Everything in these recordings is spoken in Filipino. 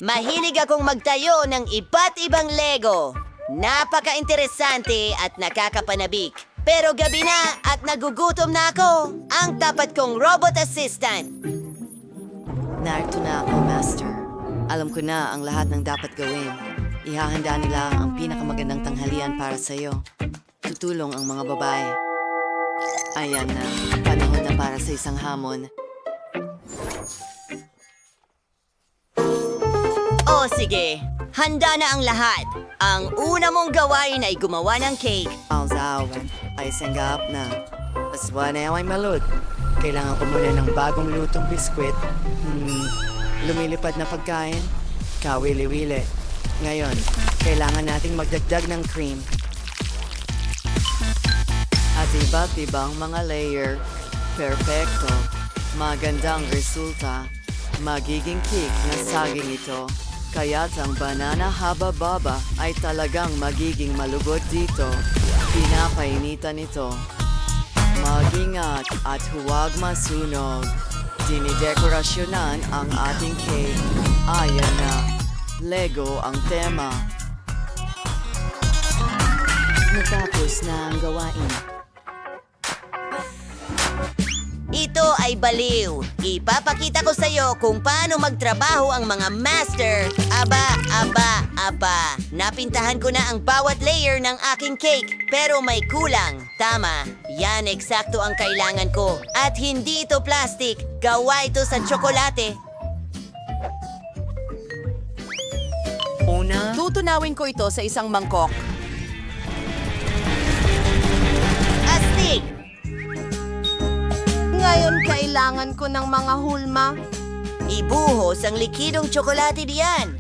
Mahilig akong magtayo ng iba't ibang Lego. Napaka-interesante at nakakapanabik. Pero gabi na at nagugutom na ako. Ang tapat kong robot assistant. Narito na ako, Master. Alam ko na ang lahat ng dapat gawin. Ihahanda nila ang pinakamagandang tanghalian para sa'yo. Tutulong ang mga babae. Ayan na, panahon na para sa isang hamon. O sige, handa na ang lahat. Ang una mong gawain ay gumawa ng cake. Pausawan ay sanggap na. Aswa na ay malud. Kailangan ko muna ng bagong lutong biskwit. Lumilipad na pagkain. Kawili-wili. Ngayon, kailangan nating magdagdag ng cream. At iba't ibang mga layer. Perfecto. Magandang resulta. Magiging cake na saging ito. Kaya't ang banana haba-baba ay talagang magiging malugod dito. Pinapainitan ito. Mag-ingat at huwag masunog. Dinidekorasyonan ang ating cake. Ayan na. Lego ang tema. Natapos na ang gawain. Ito ay baliw. Ipapakita ko sa'yo kung paano magtrabaho ang mga master. Aba. Napintahan ko na ang bawat layer ng aking cake. Pero may kulang. Tama. Yan eksakto ang kailangan ko. At hindi ito plastic. Gawa ito sa tsokolate. Una, Tutunawin ko ito sa isang mangkok. Astig! Ngayon kailangan ko ng mga hulma. Ibuhos ang likidong tsokolate diyan.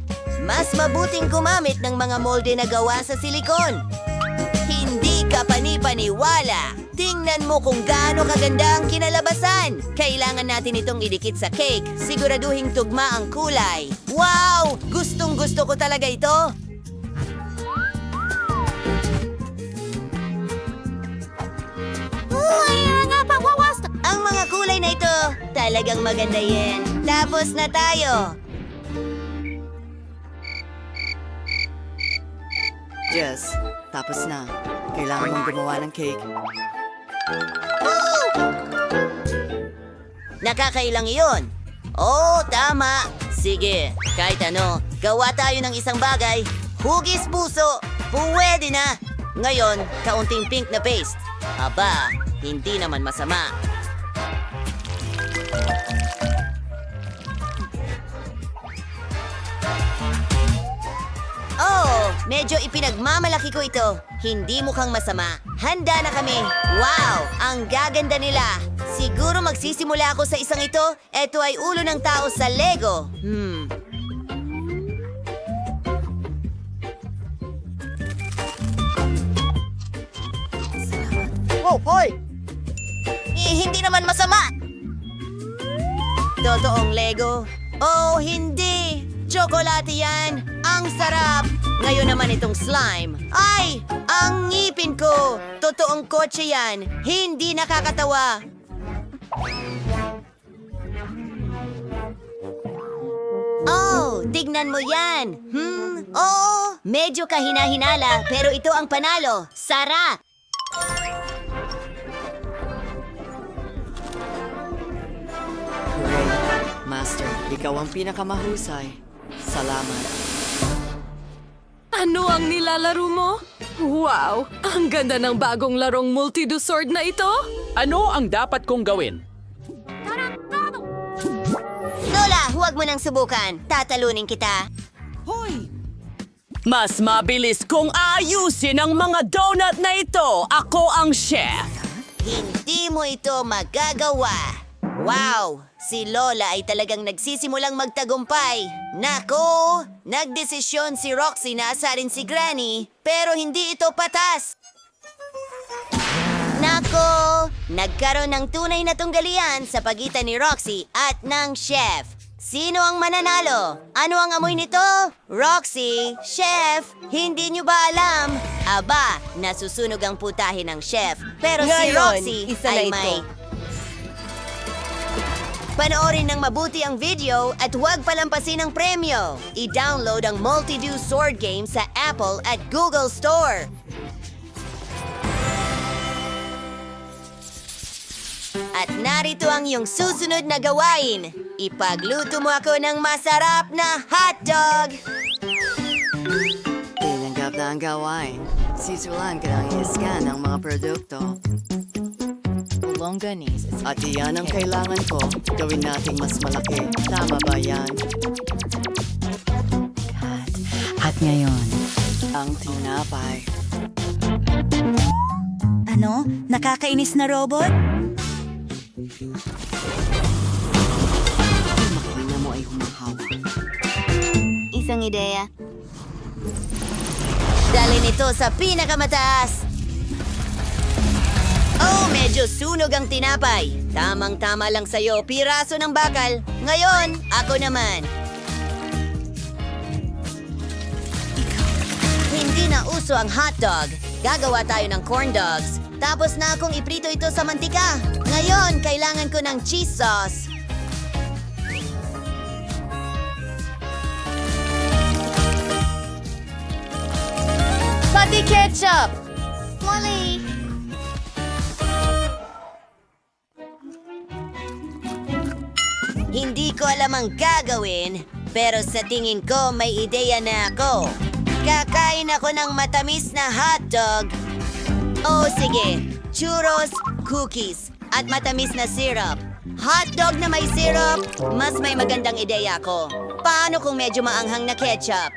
Mas mabuting gumamit ng mga molde na gawa sa silikon. Hindi ka panipaniwala. Tingnan mo kung gaano kaganda ang kinalabasan. Kailangan natin itong idikit sa cake. Siguraduhing tugma ang kulay. Wow! Gustong-gusto ko talaga ito. Ang mga kulay na ito, talagang maganda yan. Tapos na tayo. Jess, tapos na. Kailangan mong gumawa ng cake. Nakakailang iyon. Oo, tama. Sige, kahit ano, gawa tayo ng isang bagay. Hugis puso, puwede na. Ngayon, kaunting pink na paste. Aba, hindi naman masama. Oh, medyo ipinagmamalaki ko ito. Hindi mukhang masama. Handa na kami. Wow, ang gaganda nila. Siguro magsisimula ako sa isang ito. Ito ay ulo ng tao sa Lego. Oh, hoy! Hindi naman masama. Totoong Lego. Oh, hindi. Tsokolate yan. Ang sarap. Ngayon naman itong slime. Ay, ang ngipin ko. Totoong kotse yan. Hindi nakakatawa. Oh, tignan mo yan. Oo, medyo kahina-hinala, pero ito ang panalo. Sarap. Hooray! Master, ikaw ang pinakamahusay. Salamat. Ano ang nilalaro mo? Wow! Ang ganda ng bagong larong multi-do sword na ito! Ano ang dapat kong gawin? Lola, huwag mo nang subukan. Tatalunin kita. Mas mabilis kong ayusin ang mga donut na ito. Ako ang chef. Hindi mo ito magagawa. Wow! Si Lola ay talagang nagsisimulang magtagumpay. Nako! Nagdesisyon si Roxy na asarin si Granny, pero hindi ito patas. Nako! Nagkaroon ng tunay na tunggalian sa pagitan ni Roxy at ng chef. Sino ang mananalo? Ano ang amoy nito? Roxy, chef, hindi nyo ba alam? Aba, nasusunog ang putahe ng chef. Pero si Ngayon, Roxy isa na ay ito. may... Panoorin ng mabuti ang video at huwag palampasin ang premyo. I-download ang Multi-Do Sword Game sa Apple at Google Store. At narito ang iyong susunod na gawain. Ipagluto mo ako ng masarap na hotdog. Tinanggap na ang gawain. Sisulan ka lang i-scan ang mga produkto. At iyan ang kailangan ko. Gawin nating mas malaki. Tama ba yan? At ngayon, Ang tinapay. ano? Nakakainis na robot? Ang makina mo ay humahawak. Isang ideya. Dalhin ito sa pinakamataas. Oh, medyo sunog ang tinapay. Tamang-tama lang sa'yo, piraso ng bakal. Ngayon, ako naman. Hindi na uso ang hotdog. Gagawa tayo ng corn dogs. Tapos na akong iprito ito sa mantika. Ngayon, kailangan ko ng cheese sauce. Pati ketchup! Molly! Hindi ko alam ang gagawin, pero sa tingin ko may ideya na ako. Kakain ako ng matamis na hotdog. Oh, sige. Churros, cookies, at matamis na syrup. Hotdog na may syrup, mas may magandang ideya ko. Paano kung medyo maanghang na ketchup?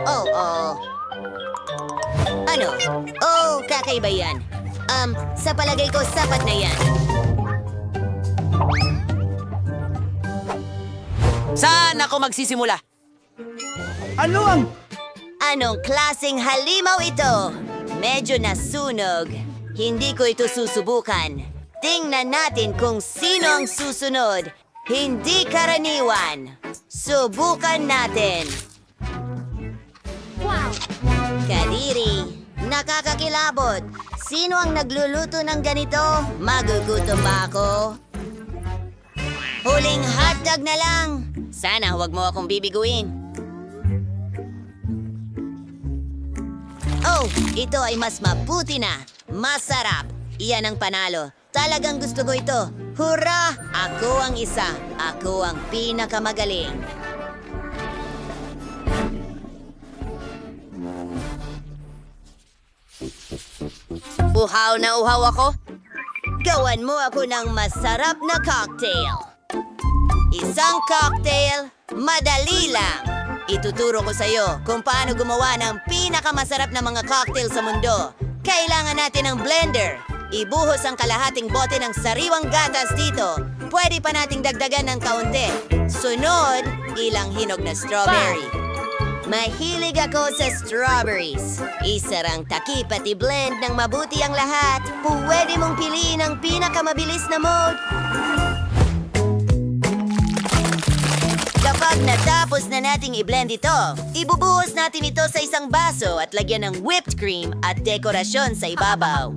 Oh. Ano? Oh, kakaiba yan. Sa palagay ko, sapat na yan. Saan ako magsisimula? Anong klaseng halimaw ito? Medyo nasunog. Hindi ko ito susubukan. Tingnan natin kung sino ang susunod. Hindi karaniwan. Subukan natin. Kadiri, nakakakilabot. Sino ang nagluluto ng ganito? Magugutom ba ako? Huling hotdog na lang. Sana huwag mo akong bibiguin. Oh, ito ay mas mabuti na. Masarap. Iyan ang panalo. Talagang gusto ko ito. Hurra! Ako ang isa. Ako ang pinakamagaling. Uhaw na uhaw ako? Gawan mo ako ng masarap na cocktail. Isang cocktail, madali lang. Ituturo ko sa iyo kung paano gumawa ng pinakamasarap na mga cocktail sa mundo. Kailangan natin ng blender. Ibuhos ang kalahating bote ng sariwang gatas dito. Pwede pa nating dagdagan ng kaunti. Sunod, ilang hinog na strawberry. Mahilig ako sa strawberries. Isarang takip at i-blend ng mabuti ang lahat. Pwede mong piliin ang pinakamabilis na mode. Kapag natapos na nating i-blend ito, ibubuhos natin ito sa isang baso at lagyan ng whipped cream at dekorasyon sa ibabaw.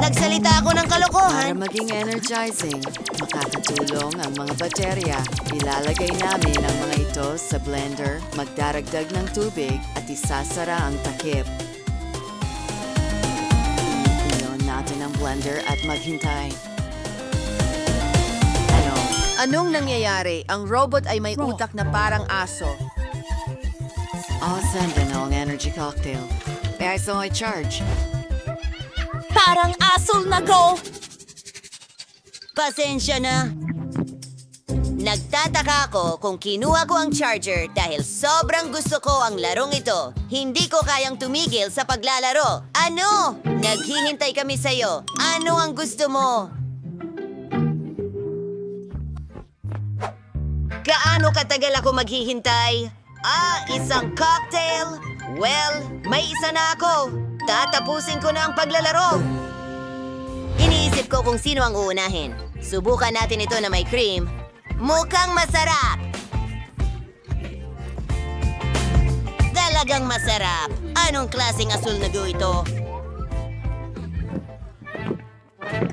Nagsalita ako ng kalokohan. Para maging energizing, makakatulong ang mga baterya. Ilalagay namin ang mga ito sa blender, magdaragdag ng tubig at isasara ang takip. Iyon natin ang blender at maghintay. Anong nangyayari? Ang robot ay may utak na parang aso. Awesome din ang energy cocktail. Kaya ito ay charge. Parang asol na go! Pasensya na. Nagtataka ako kung kinuha ko ang charger dahil sobrang gusto ko ang larong ito. Hindi ko kayang tumigil sa paglalaro. Ano? Naghihintay kami sa'yo. Ano ang gusto mo? Gaano katagal ako maghihintay? Isang cocktail? Well, may isa na ako. Tatapusin ko na ang paglalaro. Iniisip ko kung sino ang uunahin. Subukan natin ito na may cream. Mukhang masarap! Talagang masarap. Anong klaseng asul na go ito?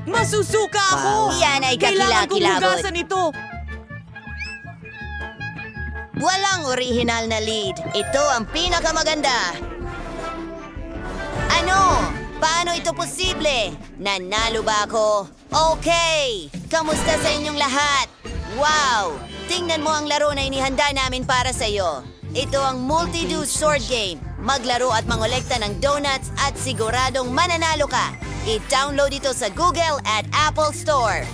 Masusuka ako! Yan ay Kailangan kong kakilakilabot. hugasan ito! Walang orihinal na lead. Ito ang pinakamaganda. Ano? Paano ito posible? Nanalo ba ako? Okay! Kamusta sa inyong lahat? Wow! Tingnan mo ang laro na inihanda namin para sa iyo. Ito ang Multi-Do Sword Game. Maglaro at mangolekta ng donuts at siguradong mananalo ka. I-download ito sa Google at Apple Store.